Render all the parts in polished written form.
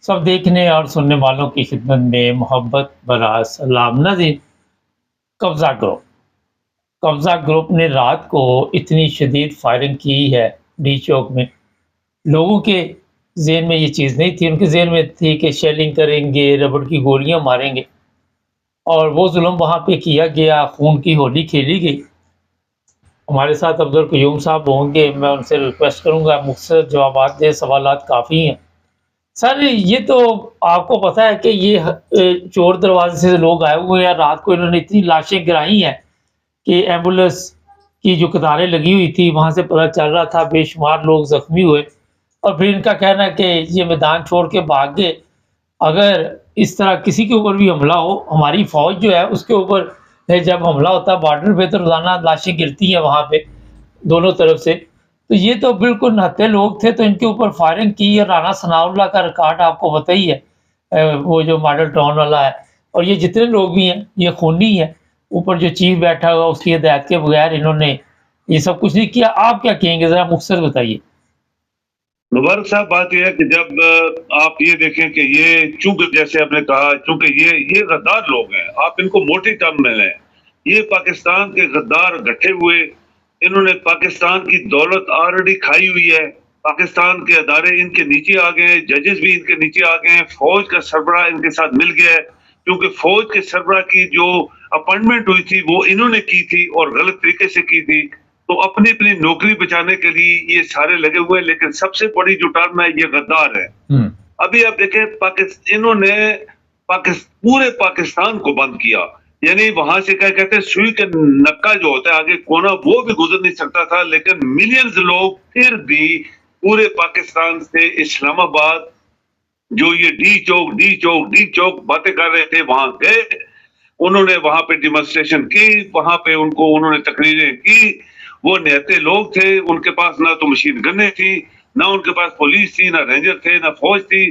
सब देखने और सुनने वालों की खिदमत में मोहब्बत भरा सलाम। नाज़रीन, कब्ज़ा ग्रुप कब्ज़ा ग्रुप ने रात को इतनी शदीद फायरिंग की है डी चौक में। लोगों के ज़हन में ये चीज़ नहीं थी, उनके ज़हन में थी कि शेलिंग करेंगे, रबड़ की गोलियाँ मारेंगे और वो ज़ुल्म वहाँ पे किया गया, खून की होली खेली गई। हमारे साथ अब्दुल क़य्यूम साहब होंगे, मैं उनसे रिक्वेस्ट करूँगा मुख्तसर जवाबात दें, सवालात काफ़ी हैं। सर, ये तो आपको पता है कि ये चोर दरवाज़े से लोग आए हुए हैं, रात को इन्होंने इतनी लाशें गिराई हैं कि एम्बुलेंस की जो कतारें लगी हुई थी, वहाँ से पता चल रहा था बेशुमार लोग ज़ख्मी हुए और फिर इनका कहना है कि ये मैदान छोड़ के भाग गए। अगर इस तरह किसी के ऊपर भी हमला हो, हमारी फ़ौज जो है उसके ऊपर जब हमला होता है बॉर्डर पे तो रोज़ाना लाशें गिरती हैं वहाँ पे दोनों तरफ से। तो ये तो बिल्कुल निहत्थे लोग थे, तो इनके ऊपर फायरिंग की और राना सनाउल्लाह का रिकॉर्ड आपको पता ही है। वो जो मॉडल टाउन वाला है और ये जितने लोग भी हैं, ये खूनी हैं। ऊपर जो चीफ बैठा हुआ उसकी हिदायत के बगैर इन्होंने ये सब कुछ नहीं किया। आप क्या कहेंगे, ज़रा मुख्तसर बताइए? मुबारक साहब, बात यह है कि जब आप ये देखें कि ये चूंकि जैसे आपने कहा, चूंकि ये गद्दार लोग हैं, आप इनको मोटी टर्म में लें। ये पाकिस्तान के गद्दार गठे हुए, इन्होंने पाकिस्तान की दौलत ऑलरेडी खाई हुई है। पाकिस्तान के अदारे इनके नीचे आ गए हैं, जजेस भी इनके नीचे आ गए हैं, फौज का सरबराह इनके साथ मिल गया है। क्योंकि फौज के सरबराह की जो अपॉइंटमेंट हुई थी वो इन्होंने की थी और गलत तरीके से की थी। तो अपनी अपनी नौकरी बचाने के लिए ये सारे लगे हुए हैं, लेकिन सबसे बड़ी जो टर्म है ये गद्दार है। अभी आप देखें, इन्होंने पूरे पाकिस्तान को बंद किया, यानी वहां से क्या कहते हैं सुई के नक्का जो होता है आगे कोना, वो भी गुजर नहीं सकता था। लेकिन मिलियंस लोग फिर भी पूरे पाकिस्तान से इस्लामाबाद, जो ये डी चौक बातें कर रहे थे, वहां गए। उन्होंने वहां पे डिमॉन्स्ट्रेशन की, वहां पे उन्होंने तकरीरें की। वो निहत्थे लोग थे, उनके पास ना तो मशीन गन्ने थी, ना उनके पास पुलिस थी, ना रेंजर थे, ना फौज थी।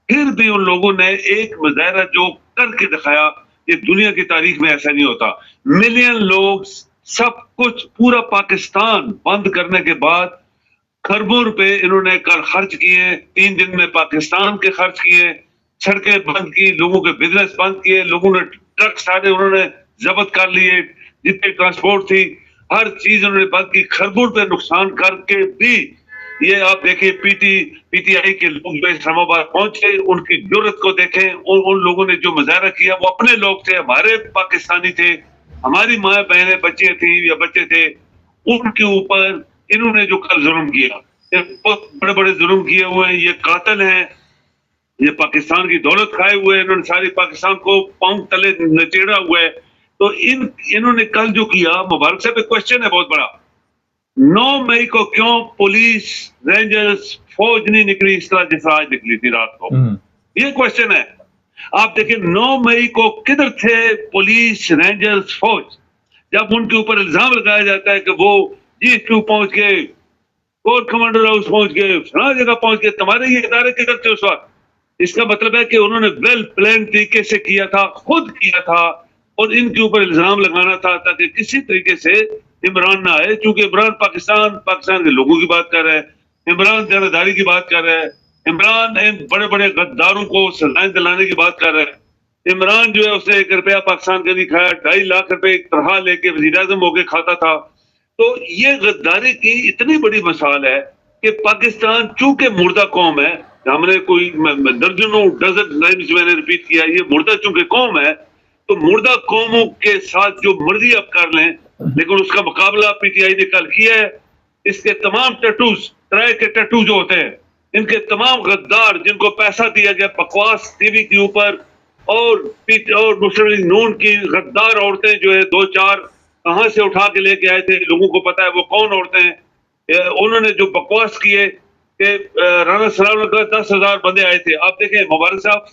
फिर भी उन लोगों ने एक मुजाहरा जो करके दिखाया, ये दुनिया की तारीख में ऐसा नहीं होता। मिलियन लोग, सब कुछ, पूरा पाकिस्तान बंद करने के बाद खरबों रुपए इन्होंने कर खर्च किए। 3 दिन में पाकिस्तान के खर्च किए, सड़कें बंद की, लोगों के बिजनेस बंद किए, लोगों ने ट्रक सारे उन्होंने जब्त कर लिए, जितनी ट्रांसपोर्ट थी हर चीज उन्होंने बंद की। खरबों रुपए नुकसान करके भी ये आप देखिए पीटीआई के लोग जो इस्लामाबाद पहुंचे, उनकी जुर्रत को देखें। उन लोगों ने जो मुजाहरा किया वो अपने लोग थे, हमारे पाकिस्तानी थे, हमारी माँ बहनें बच्चे थी या बच्चे थे, उनके ऊपर इन्होंने जो कल जुल्म किया, ये बहुत बड़े बड़े जुल्म किए हुए हैं। ये कातिल हैं, ये पाकिस्तान की दौलत खाए हुए हैं, इन्होंने सारी पाकिस्तान को पांव तले नचेड़ा हुआ है। तो इन्होंने कल जो किया, मुबारक साहब, एक क्वेश्चन है बहुत बड़ा, 9 मई को क्यों पुलिस, रेंजर्स, फौज नहीं निकली इस तरह जिस आज निकली थी रात को? ये क्वेश्चन है। आप देखिए 9 मई को किधर थे पुलिस, रेंजर्स, फौज? जब उनके ऊपर इल्जाम लगाया जाता है कि वो GSQ पहुंच गए, कोर कमांडर हाउस पहुंच गए, फला जगह पहुंच गए, तुम्हारे ये इदारे किधर थे उस वक्त? इसका मतलब है कि उन्होंने वेल प्लान तरीके से किया था, खुद किया था, और इनके ऊपर इल्जाम लगाना था ताकि किसी तरीके से इमरान ना आए। क्योंकि इमरान पाकिस्तान के लोगों की बात कर रहा है, इमरान जनाधारी की बात कर रहा है, इमरान इन बड़े बड़े गद्दारों को सजाएं दिलाने की बात कर रहा है। इमरान जो है उसने 1 रुपया पाकिस्तान का नहीं खाया, 2.5 लाख रुपए एक तरह लेके वज़ीर-ए-आज़म होके खाता था। तो ये गद्दारी की इतनी बड़ी मिसाल है कि पाकिस्तान चूंकि मुर्दा कौम है, हमने कोई दर्जनों डजन टाइम्स मैंने रिपीट किया, ये मुर्दा चूंकि कौम है, तो मुर्दा कौमों के साथ जो मर्जी आप कर लें, लेकिन उसका मुकाबला पीटीआई ने कल किया है। इसके तमाम टैटूज, ट्राई के टैटू जो होते हैं, इनके तमाम गद्दार जिनको पैसा दिया गया बकवास टीवी के ऊपर, और मुस्लिम लीग नून की गद्दार औरतें जो है 2-4 कहां से उठा के लेके आए थे, लोगों को पता है वो कौन औरतें हैं। उन्होंने जो बकवास किए कि राना सलाम का 10,000 बंदे आए थे। आप देखें मुबारक साहब,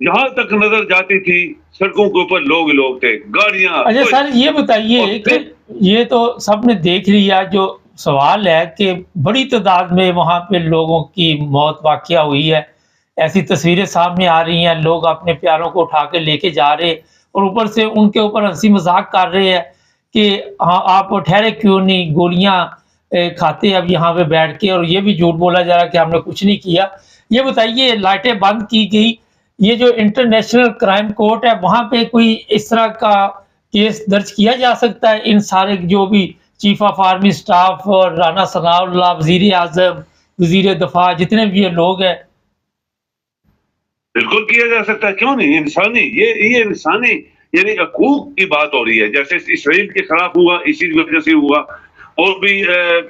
जहां तक नजर जाती थी सड़कों के ऊपर लोग थे, गाड़ियां। अच्छा सर, ये बताइए कि ये तो सबने देख लिया, जो सवाल है कि बड़ी तादाद में वहां पे लोगों की मौत वाकया हुई है, ऐसी तस्वीरें सामने आ रही हैं, लोग अपने प्यारों को उठा के लेके जा रहे और ऊपर से उनके ऊपर हंसी मजाक कर रहे हैं कि हाँ आप ठहरे क्यों नहीं, गोलियां खाते हैं अब यहाँ पे बैठ के, और ये भी झूठ बोला जा रहा है कि हमने कुछ नहीं किया। ये बताइए, लाइटें बंद की गई, ये जो इंटरनेशनल क्राइम कोर्ट है वहाँ पे कोई इस तरह का केस दर्ज किया जा सकता है इन सारे जो भी चीफ ऑफ आर्मी स्टाफ और राना सनाउल्लाह, वज़ीर-ए-आज़म, वज़ीर-ए-दफ़ा जितने भी ये लोग हैं? बिल्कुल किया जा सकता है, क्यों नहीं? इंसानी ये इंसानी यानी हकूक की बात हो रही है। जैसे इसराइल के खिलाफ हुआ, इसी वजह से हुआ, और भी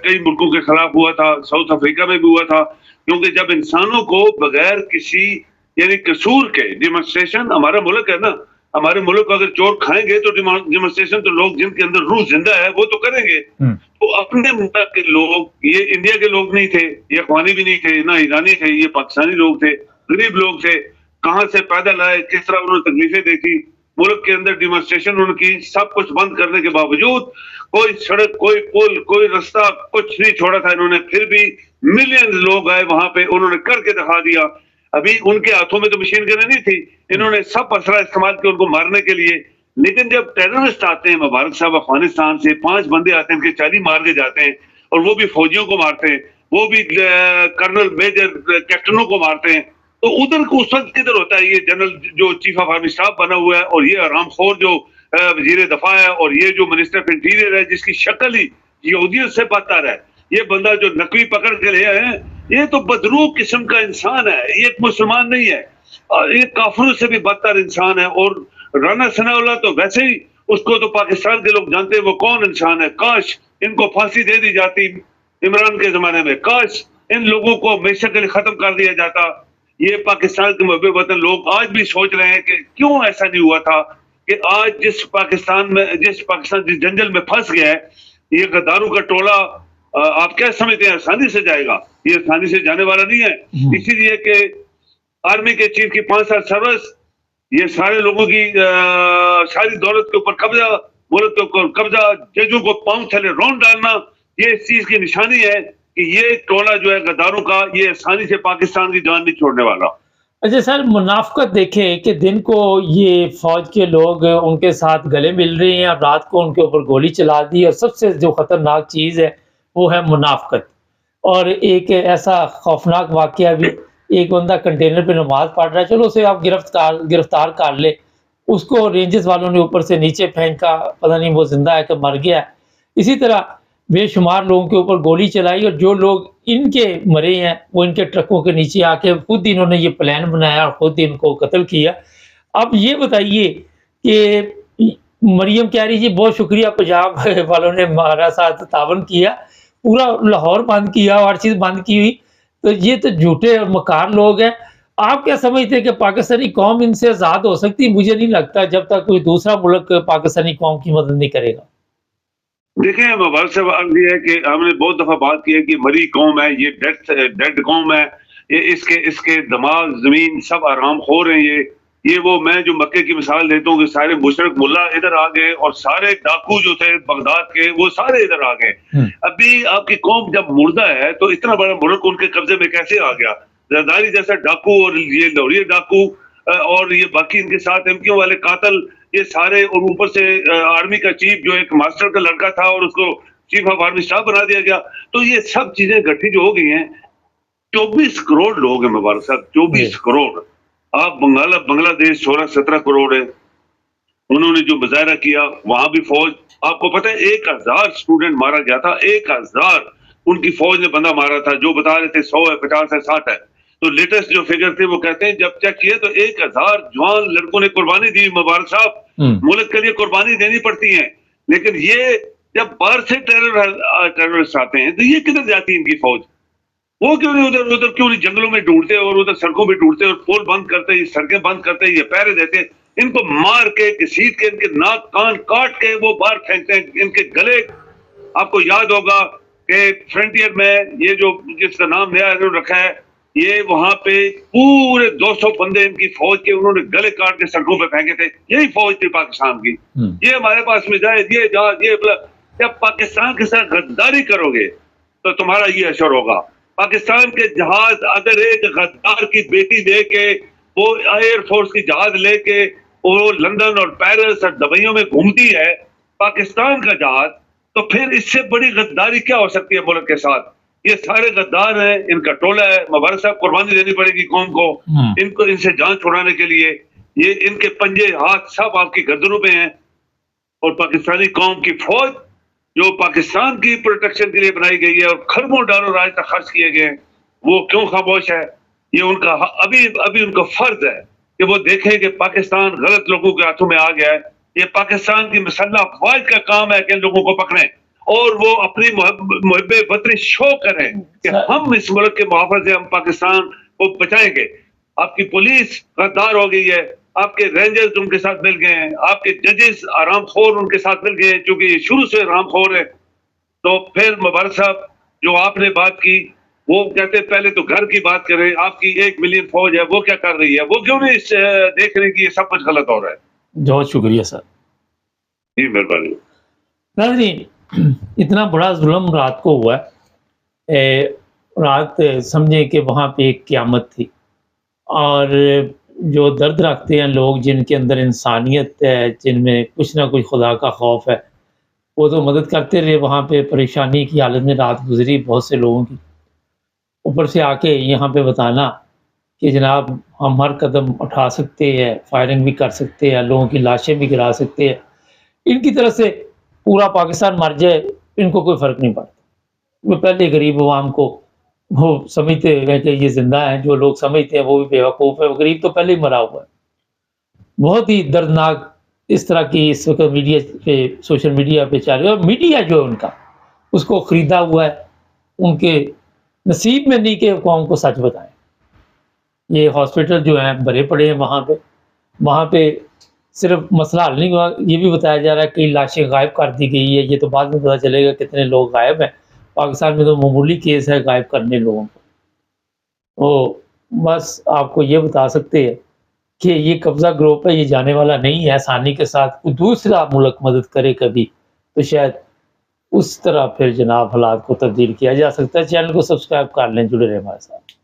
कई मुल्कों के खिलाफ हुआ था, साउथ अफ्रीका में भी हुआ था। क्योंकि जब इंसानों को बगैर किसी यानी कसूर के डिमॉन्स्ट्रेशन, हमारा मुल्क है ना, हमारे मुल्क को अगर चोर खाएंगे तो डिमॉन्स्ट्रेशन तो लोग जिनके अंदर रूह जिंदा है वो तो करेंगे। तो अपने मुल्क के लोग, ये इंडिया के लोग नहीं थे, ये अफगानी भी नहीं थे, ना ईरानी थे, ये पाकिस्तानी लोग थे, गरीब लोग थे। कहां से पैदल आए, किस तरह उन्होंने तकलीफें देखी, मुल्क के अंदर डिमॉन्स्ट्रेशन उनकी, सब कुछ बंद करने के बावजूद कोई सड़क, कोई पुल, कोई रास्ता, कुछ नहीं छोड़ा था इन्होंने। फिर भी मिलियन लोग आए वहां पे, उन्होंने करके दिखा दिया। अभी उनके हाथों में तो मशीन गनें नहीं थी, इन्होंने सब असला इस्तेमाल किया उनको मारने के लिए। लेकिन जब टेररिस्ट आते हैं मुबारक साहब अफगानिस्तान से, 5 बंदे आते हैं, उनके 40 मार के जाते हैं, और वो भी फौजियों को मारते हैं, वो भी कर्नल, मेजर, कैप्टनों को मारते हैं। तो उधर को उस वक्त किधर होता है ये जनरल जो चीफ ऑफ आर्मी स्टाफ बना हुआ है, और ये आरामखोर जो वजीर दफा है, और ये जो मिनिस्टर ऑफ इंटीरियर है जिसकी शक्ल ही यहूदियत से बदतर है। ये बंदा जो नकवी पकड़ के ले आए हैं, ये तो बदरूह किस्म का इंसान है, ये एक मुसलमान नहीं है, और ये काफिरों से भी बदतर इंसान है। और राना सनाउल्लाह तो वैसे ही, उसको तो पाकिस्तान के लोग जानते हैं वो कौन इंसान है। काश इनको फांसी दे दी जाती इमरान के जमाने में, काश इन लोगों को हमेशा के लिए खत्म कर दिया जाता। ये पाकिस्तान के मुहब्बे वतन लोग आज भी सोच रहे हैं कि क्यों ऐसा नहीं हुआ था, कि आज जिस पाकिस्तान जिस जंगल में फंस गया है, ये गद्दारों का टोला, आप क्या समझते हैं आसानी से जाएगा? ये आसानी से जाने वाला नहीं है। इसीलिए कि आर्मी के चीफ की 5 साल सर्विस, ये सारे लोगों की सारी दौलत के ऊपर कब्जा, मुल्क के ऊपर कब्जा, जजों को पांव थले रौंद डालना, ये इस चीज की निशानी है कि ये टोला जो है गद्दारों का, ये आसानी से पाकिस्तान की जान नहीं छोड़ने वाला। अच्छा सर, मुनाफ़क़त देखें कि दिन को ये फ़ौज के लोग उनके साथ गले मिल रहे हैं और रात को उनके ऊपर गोली चला दी, और सबसे जो ख़तरनाक चीज़ है वो है मुनाफ़क़त। और एक ऐसा खौफनाक वाक़या भी, एक बंदा कंटेनर पे नमाज़ पढ़ रहा है, चलो उसे आप गिरफ्तार कर ले, उसको रेंजर्स वालों ने ऊपर से नीचे फेंका, पता नहीं वो ज़िंदा है कि मर गया है। इसी तरह बेशुमार लोगों के ऊपर गोली चलाई, और जो लोग इनके मरे हैं वो इनके ट्रकों के नीचे आके खुद इन्होंने ये प्लान बनाया और खुद इनको कत्ल किया। अब ये बताइए कि मरियम कह रही जी बहुत शुक्रिया पंजाब वालों ने हमारा साथ तावन किया, पूरा लाहौर बंद किया और हर चीज़ बंद की हुई, तो ये तो झूठे और मकार लोग हैं। आप क्या समझते हैं कि पाकिस्तानी कौम इनसे आज़ाद हो सकती? मुझे नहीं लगता जब तक कोई दूसरा मुल्क पाकिस्तानी कौम की मदद नहीं करेगा। देखिए, मुबारक साहब, अर्ज ये है कि हमने बहुत दफा बात की है कि मरी कौम है, ये डेड कौम है, ये इसके दिमाग, जमीन सब आराम खोर हैं। ये वो मैं जो मक्के की मिसाल देता हूँ कि सारे मुशरक मुल्ला इधर आ गए, और सारे डाकू जो थे बगदाद के वो सारे इधर आ गए। अभी आपकी कौम जब मुर्दा है तो इतना बड़ा मुल्क उनके कब्जे में कैसे आ गया? जरदारी जैसा डाकू, और ये लौरिया डाकू, और ये बाकी इनके साथ एमक्यू वाले कातल, ये सारे, और ऊपर से आर्मी का चीफ जो एक मास्टर का लड़का था और उसको चीफ ऑफ आर्मी स्टाफ बना दिया गया। तो ये सब चीजें गठित जो हो गई हैं। 24 करोड़ लोग हैं मुबारक साहब, 24 करोड़। आप बांग्लादेश 16-17 करोड़ है। उन्होंने जो मुजाहरा किया वहां भी फौज, आपको पता है 1000 स्टूडेंट मारा गया था, 1000 उनकी फौज ने बंदा मारा था। जो बता रहे थे 100 है, 50 है, 60 है। तो लेटेस्ट जो फिगर थे वो कहते हैं जब चेक किए तो 1000 जवान लड़कों ने कुर्बानी दी मुबारक साहब। मुल्क के लिए कुर्बानी देनी पड़ती है, लेकिन ये जब बाहर से टेररिस्ट आते हैं तो ये किधर जाती है इनकी फौज? वो क्यों नहीं उधर क्यों नहीं जंगलों में ढूंढते और उधर सड़कों में ढूंढते और पुल बंद करते, ये सड़कें बंद करते, ये पैरे देते, इनको मार के, घसीट के, इनके नाक कान काट के वो बाहर फेंकते हैं, इनके गले। आपको याद होगा कि फ्रंटियर में ये जो जिसका नाम नया इन्होंने रखा है, ये वहां पे पूरे 200 बंदे इनकी फौज के उन्होंने गले काट के सड़कों पे फेंके थे। यही फौज थी पाकिस्तान की। ये हमारे पास में जाए, ये जहाज, ये जब पाकिस्तान के साथ गद्दारी करोगे तो तुम्हारा ये असर होगा। पाकिस्तान के जहाज अगर एक गद्दार की बेटी लेके, वो एयरफोर्स की जहाज लेके वो लंदन और पेरिस और दुबईयों में घूमती है, पाकिस्तान का जहाज, तो फिर इससे बड़ी गद्दारी क्या हो सकती है मुल्क के साथ? ये सारे गद्दार हैं, इनका टोला है। मुबारक साहब, कुर्बानी देनी पड़ेगी कौम को, इनको इनसे जान छुड़ाने के लिए। ये इनके पंजे हाथ सब आपकी गर्दनों पे हैं। और पाकिस्तानी कौम की फौज जो पाकिस्तान की प्रोटेक्शन के लिए बनाई गई है और खरबों डॉलर आज तक खर्च किए गए, वो क्यों खामोश है? ये उनका अभी उनका फर्ज है कि वो देखें कि पाकिस्तान गलत लोगों के हाथों में आ गया है। ये पाकिस्तान की मुसल्लह फौज का काम है कि इन लोगों को पकड़ें और वो अपनी मुहब्बे वतनी शो करें कि हम इस मुल्क के मुहाफ़िज़ से हम पाकिस्तान को बचाएंगे। आपकी पुलिस गद्दार हो गई है, आपके रेंजर्स उनके साथ मिल गए हैं, आपके जजेस आरामखोर उनके साथ मिल गए हैं, क्योंकि ये शुरू से आरामखोर है। तो फिर मुबारक साहब, जो आपने बात की, वो कहते हैं पहले तो घर की बात करें। आपकी 1 मिलियन फौज है, वो क्या कर रही है? वो क्यों नहीं देख रही कि ये सब कुछ गलत हो रहा है? बहुत शुक्रिया सर। जी मेहरबानी। नाज़रीन, इतना बड़ा जुल्म रात को हुआ है। रात समझे कि वहाँ पे एक क़यामत थी, और जो दर्द रखते हैं लोग, जिनके अंदर इंसानियत है, जिनमें कुछ ना कुछ खुदा का खौफ है, वो तो मदद करते रहे। वहाँ पे परेशानी की हालत में रात गुजरी बहुत से लोगों की। ऊपर से आके यहाँ पे बताना कि जनाब हम हर कदम उठा सकते हैं, फायरिंग भी कर सकते हैं, लोगों की लाशें भी गिरा सकते हैं, इनकी तरफ से पूरा पाकिस्तान मर जाए, इनको कोई फ़र्क नहीं पड़ता। वो पहले गरीब अवाम को वो समझते हैं कि ये ज़िंदा हैं। जो लोग समझते हैं वो भी बेवकूफ़ है। वो गरीब तो पहले ही मरा हुआ है। बहुत ही दर्दनाक इस तरह की इस वक्त मीडिया पे, सोशल मीडिया पे चल रही है। और मीडिया जो है उनका, उसको ख़रीदा हुआ है। उनके नसीब में नहीं कि कौम को सच बताएं। ये हॉस्पिटल जो हैं भरे पड़े हैं वहाँ पे सिर्फ मसला हल नहीं हुआ, ये भी बताया जा रहा है कई लाशें गायब कर दी गई है। ये तो बाद में पता चलेगा कितने लोग गायब हैं। पाकिस्तान में तो मामूली केस है गायब करने लोगों को। तो बस आपको ये बता सकते हैं कि ये कब्ज़ा ग्रुप है, ये जाने वाला नहीं है आसानी के साथ। कोई दूसरा मुल्क मदद करे कभी, तो शायद उस तरह फिर जनाब हालात को तब्दील किया जा सकता है। चैनल को सब्सक्राइब कर लें, जुड़े रहें हमारे साथ।